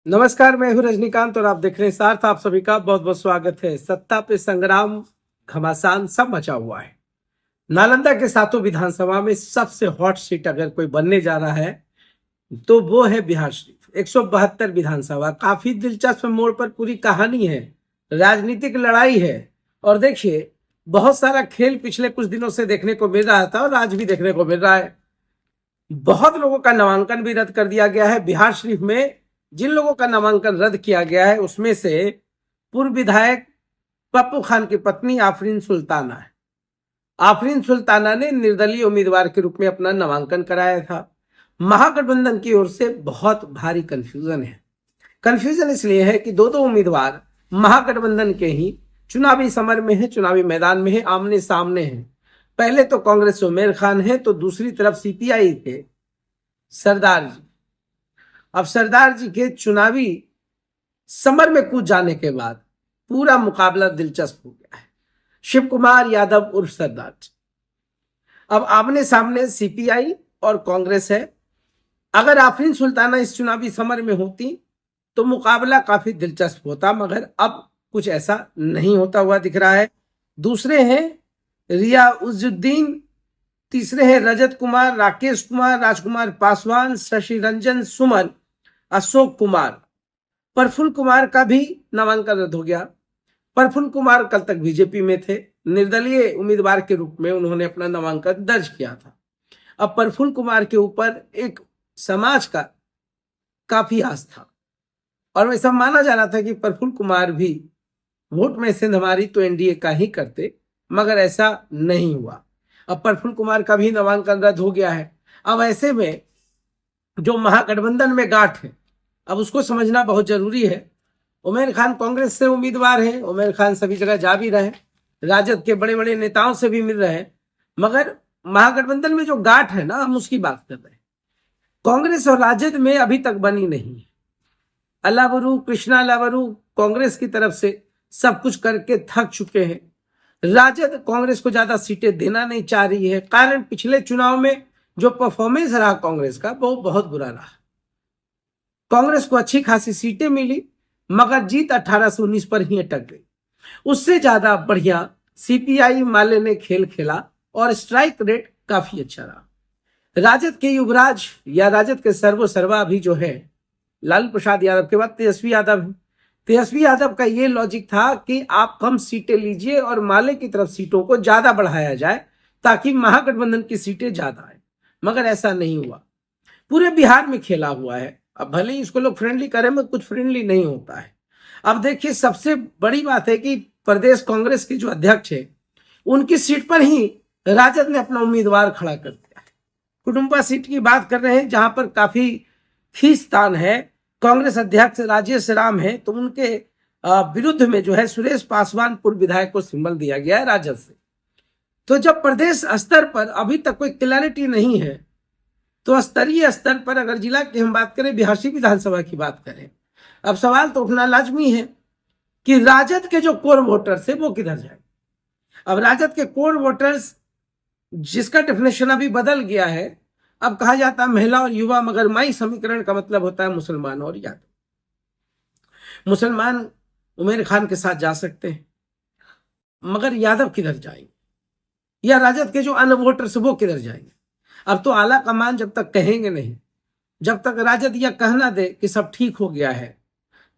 नमस्कार, मैं हूं रजनीकांत और आप देख रहे हैं सार्थ। आप सभी का बहुत बहुत स्वागत है। सत्ता पे संग्राम, घमासान सब मचा हुआ है। नालंदा के सातों विधानसभा में सबसे हॉट सीट अगर कोई बनने जा रहा है तो वो है बिहार शरीफ। 172 विधानसभा, काफी दिलचस्प मोड़ पर पूरी कहानी है, राजनीतिक लड़ाई है। और देखिए, बहुत सारा खेल पिछले कुछ दिनों से देखने को मिल रहा था और आज भी देखने को मिल रहा है। बहुत लोगों का नामांकन भी रद्द कर दिया गया है। बिहार शरीफ में जिन लोगों का नामांकन रद्द किया गया है उसमें से पूर्व विधायक पप्पू खान की पत्नी आफरीन सुल्ताना है। आफरीन सुल्ताना ने निर्दलीय उम्मीदवार के रूप में अपना नामांकन कराया था। महागठबंधन की ओर से बहुत भारी कंफ्यूजन है। कंफ्यूजन इसलिए है कि दो दो उम्मीदवार महागठबंधन के ही चुनावी समर में है, चुनावी मैदान में है, आमने सामने है। पहले तो कांग्रेस से उमेर खान है तो दूसरी तरफ सीपीआई के सरदार जी। अब सरदार जी के चुनावी समर में कूद जाने के बाद पूरा मुकाबला दिलचस्प हो गया है। शिव कुमार यादव उर्फ सरदार जी। अब आमने सामने सीपीआई और कांग्रेस है। अगर आफरीन सुल्ताना इस चुनावी समर में होती तो मुकाबला काफी दिलचस्प होता, मगर अब कुछ ऐसा नहीं होता हुआ दिख रहा है। दूसरे हैं रिया उजुद्दीन, तीसरे हैं रजत कुमार, राकेश कुमार, राजकुमार पासवान, शशि रंजन सुमन, अशोक कुमार। प्रफुल्ल कुमार का भी नामांकन रद्द हो गया। प्रफुल्ल कुमार कल तक बीजेपी में थे, निर्दलीय उम्मीदवार के रूप में उन्होंने अपना नामांकन दर्ज किया था। अब प्रफुल्ल कुमार के ऊपर एक समाज का काफी आस्था और ऐसा माना जा रहा था कि प्रफुल्ल कुमार भी वोट में सिंधमारी तो एनडीए का ही करते, मगर ऐसा नहीं हुआ। अब प्रफुल्ल कुमार का भी नामांकन रद्द हो गया है। अब ऐसे में जो महागठबंधन में गांठ है, अब उसको समझना बहुत जरूरी है। उमेर खान कांग्रेस से उम्मीदवार हैं, उमेर खान सभी जगह जा भी रहे हैं, राजद के बड़े बड़े नेताओं से भी मिल रहे हैं, मगर महागठबंधन में जो गांठ है ना, हम उसकी बात कर रहे हैं। कांग्रेस और राजद में अभी तक बनी नहीं है। अलावरू कृष्णा अलावरू कांग्रेस की तरफ से सब कुछ करके थक चुके हैं। राजद कांग्रेस को ज्यादा सीटें देना नहीं चाह रही है, कारण पिछले चुनाव में जो परफॉर्मेंस रहा कांग्रेस का वो बहुत बुरा रहा। कांग्रेस को अच्छी खासी सीटें मिली मगर जीत 18 से 19 पर ही अटक गई। उससे ज्यादा बढ़िया सीपीआई माले ने खेल खेला और स्ट्राइक रेट काफी अच्छा रहा। राजद के युवराज या राजद के सर्वा भी जो है लालू प्रसाद यादव के बाद तेजस्वी यादव है। तेजस्वी यादव का ये लॉजिक था कि आप कम सीटें लीजिए और माले की तरफ सीटों को ज्यादा बढ़ाया जाए ताकि महागठबंधन की सीटें ज्यादा आए, मगर ऐसा नहीं हुआ। पूरे बिहार में खेला हुआ है। अब भले ही इसको लोग फ्रेंडली करें मगर कुछ फ्रेंडली नहीं होता है। अब देखिए, सबसे बड़ी बात है कि प्रदेश कांग्रेस के जो अध्यक्ष है उनकी सीट पर ही राजद ने अपना उम्मीदवार खड़ा कर दिया है। कुटुंबा सीट की बात कर रहे हैं जहां पर काफी खींचतान है। कांग्रेस अध्यक्ष राजेश राम है तो उनके विरुद्ध में जो है सुरेश पासवान पूर्व विधायक को सिंबल दिया गया है राजद से। तो जब प्रदेश स्तर पर अभी तक कोई क्लैरिटी नहीं है तो स्तरीय स्तर पर अगर जिला की हम बात करें, बिहार विधानसभा की बात करें, अब सवाल तो उठना लाजमी है कि राजद के जो कोर वोटर्स है वो किधर जाए। अब राजद के कोर वोटर्स जिसका डेफिनेशन अभी बदल गया है, अब कहा जाता है महिला और युवा, मगर माई समीकरण का मतलब होता है मुसलमान और यादव। मुसलमान उमेर खान के साथ जा सकते हैं मगर यादव किधर जाएंगे, या राजद के जो अन्य वोटर्स वो किधर जाएंगे। अब तो आला कमान जब तक कहेंगे नहीं, जब तक राजद यह कहना दे कि सब ठीक हो गया है,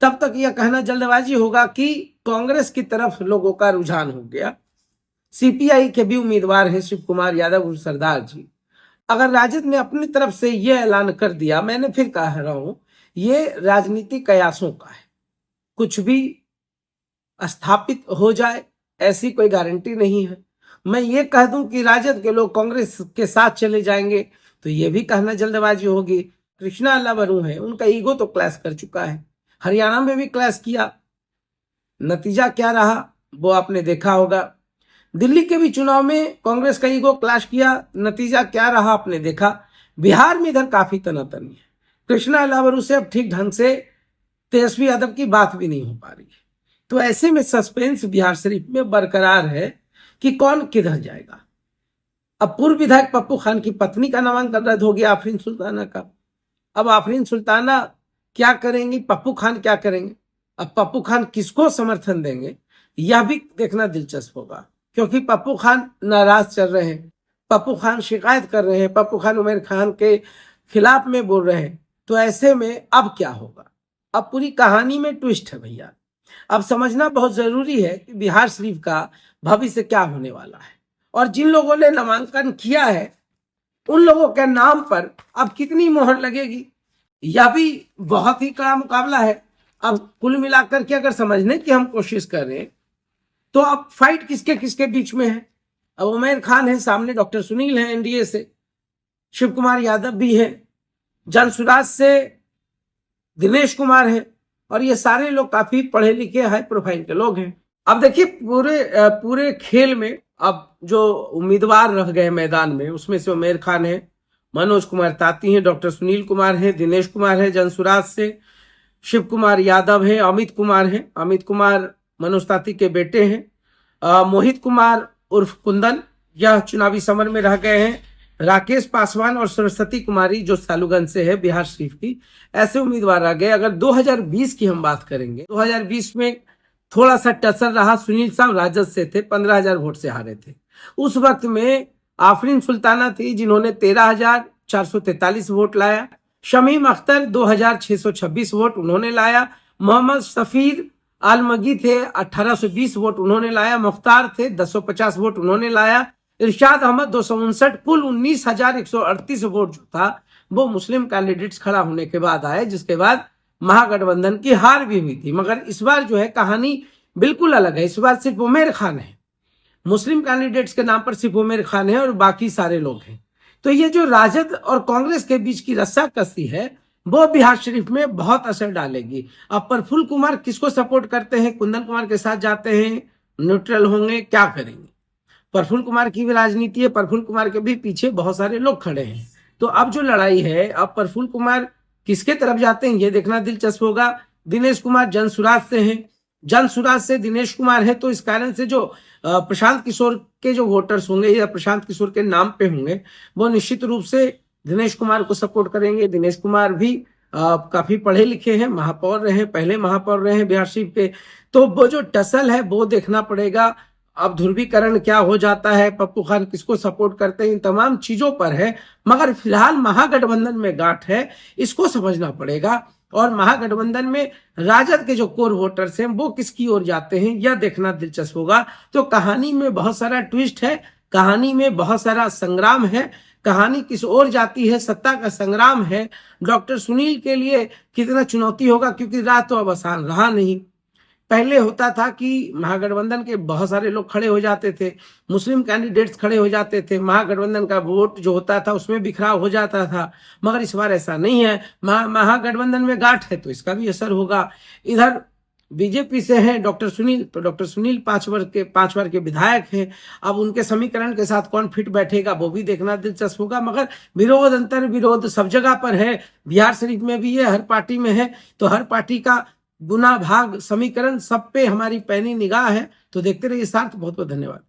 तब तक यह कहना जल्दबाजी होगा कि कांग्रेस की तरफ लोगों का रुझान हो गया। सीपीआई के भी उम्मीदवार हैं शिव कुमार यादव और सरदार जी। अगर राजद ने अपनी तरफ से यह ऐलान कर दिया, मैंने फिर कह रहा हूं, ये राजनीतिक कयासों का है, कुछ भी स्थापित हो जाए ऐसी कोई गारंटी नहीं है। मैं ये कह दूं कि राजद के लोग कांग्रेस के साथ चले जाएंगे तो ये भी कहना जल्दबाजी होगी। कृष्णा अलावरू है, उनका ईगो तो क्लैश कर चुका है, हरियाणा में भी क्लैश किया, नतीजा क्या रहा वो आपने देखा होगा। दिल्ली के भी चुनाव में कांग्रेस का ईगो क्लैश किया, नतीजा क्या रहा आपने देखा। बिहार में इधर काफी तनातनी है। कृष्णा अलावरू से अब ठीक ढंग से तेजस्वी यादव की बात भी नहीं हो पा रही है। तो ऐसे में सस्पेंस बिहार शरीफ में बरकरार है कि कौन किधर जाएगा। अब पूर्व विधायक पप्पू खान की पत्नी का नामांकन रद्द हो गया आफरीन सुल्ताना का। अब आफरीन सुल्ताना क्या करेंगी, पप्पू खान क्या करेंगे, अब पप्पू खान किसको समर्थन देंगे यह भी देखना दिलचस्प होगा, क्योंकि पप्पू खान नाराज चल रहे हैं, पप्पू खान शिकायत कर रहे हैं, पप्पू खान उमर खान के खिलाफ में बोल रहे हैं। तो ऐसे में अब क्या होगा, अब पूरी कहानी में ट्विस्ट है भैया। अब समझना बहुत जरूरी है कि बिहार शरीफ का भविष्य क्या होने वाला है, और जिन लोगों ने नामांकन किया है उन लोगों के नाम पर अब कितनी मोहर लगेगी, यह भी बहुत ही कड़ा मुकाबला है। अब कुल मिलाकर के अगर समझने की हम कोशिश करें तो अब फाइट किसके किसके बीच में है। अब उमर खान है सामने, डॉक्टर सुनील है एनडीए से, शिव कुमार यादव भी है, जनसुराज से दिनेश कुमार है, और ये सारे लोग काफी पढ़े लिखे हाई प्रोफाइल के लोग हैं। अब देखिए पूरे खेल में अब जो उम्मीदवार रह गए मैदान में उसमें से उमर खान है, मनोज कुमार ताती है, डॉक्टर सुनील कुमार है, दिनेश कुमार है जनसुराज से, शिव कुमार यादव है, अमित कुमार है, अमित कुमार मनोज ताती के बेटे हैं, मोहित कुमार उर्फ कुंदन यह चुनावी समर में रह गए हैं, राकेश पासवान और सरस्वती कुमारी जो सालूगंज से है बिहार शरीफ की, ऐसे उम्मीदवार आ गए। अगर 2020 की हम बात करेंगे, 2020 में थोड़ा सा टसल रहा, सुनील साहब राजद से थे, 15,000 वोट से हारे थे। उस वक्त में आफरीन सुल्ताना थी जिन्होंने 13,443 वोट लाया, शमीम अख्तर 2,626 वोट उन्होंने लाया, मोहम्मद सफीर आलमगी थे 1820 वोट उन्होंने लाया, मुख्तार थे 1050 वोट उन्होंने लाया, इरशाद अहमद 259, कुल 19,138 वोट जो था वो मुस्लिम कैंडिडेट्स खड़ा होने के बाद आए, जिसके बाद महागठबंधन की हार भी हुई थी। मगर इस बार जो है कहानी बिल्कुल अलग है, इस बार सिर्फ उमर खान है, मुस्लिम कैंडिडेट्स के नाम पर सिर्फ उमर खान है और बाकी सारे लोग हैं। तो ये जो राजद और कांग्रेस के बीच की रस्साकसी है वो बिहार शरीफ में बहुत असर डालेगी। अब प्रफुल्ल कुमार किसको सपोर्ट करते हैं, कुंदन कुमार के साथ जाते हैं, न्यूट्रल होंगे, क्या करेंगे। प्रफुल्ल कुमार की भी राजनीति है, प्रफुल्ल कुमार के भी पीछे बहुत सारे लोग खड़े हैं। तो अब जो लड़ाई है, अब प्रफुल्ल कुमार किसके तरफ जाते हैं ये देखना दिलचस्प होगा। दिनेश कुमार जनसुराज से हैं, जनसुराज से दिनेश कुमार है, तो इस कारण से जो प्रशांत किशोर के जो वोटर्स होंगे या प्रशांत किशोर के नाम पे होंगे वो निश्चित रूप से दिनेश कुमार को सपोर्ट करेंगे। दिनेश कुमार भी काफी पढ़े लिखे हैं, महापौर रहे, पहले महापौर रहे हैं बिहार शरीफ के। तो वो जो टसल है वो देखना पड़ेगा। अब ध्रुवीकरण क्या हो जाता है, पप्पू खान किसको सपोर्ट करते हैं, इन तमाम चीजों पर है। मगर फिलहाल महागठबंधन में गांठ है, इसको समझना पड़ेगा। और महागठबंधन में राजद के जो कोर वोटर्स हैं वो किसकी ओर जाते हैं यह देखना दिलचस्प होगा। तो कहानी में बहुत सारा ट्विस्ट है, कहानी में बहुत सारा संग्राम है, कहानी किस ओर जाती है, सत्ता का संग्राम है। डॉक्टर सुनील के लिए कितना चुनौती होगा, क्योंकि राह तो अब आसान रहा नहीं। पहले होता था कि महागठबंधन के बहुत सारे लोग खड़े हो जाते थे, मुस्लिम कैंडिडेट्स खड़े हो जाते थे, महागठबंधन का वोट जो होता था उसमें बिखराव हो जाता था। मगर इस बार ऐसा नहीं है, महागठबंधन में गांठ है तो इसका भी असर होगा। इधर बीजेपी से हैं डॉक्टर सुनील, तो डॉक्टर सुनील 5 बार के विधायक हैं। अब उनके समीकरण के साथ कौन फिट बैठेगा वो भी देखना दिलचस्प होगा। मगर विरोध, अंतर विरोध सब जगह पर है, बिहार शरीफ में भी है, हर पार्टी में है। तो हर पार्टी का गुना भाग समीकरण सब पे हमारी पैनी निगाह है। तो देखते रहिए साथ। बहुत बहुत धन्यवाद।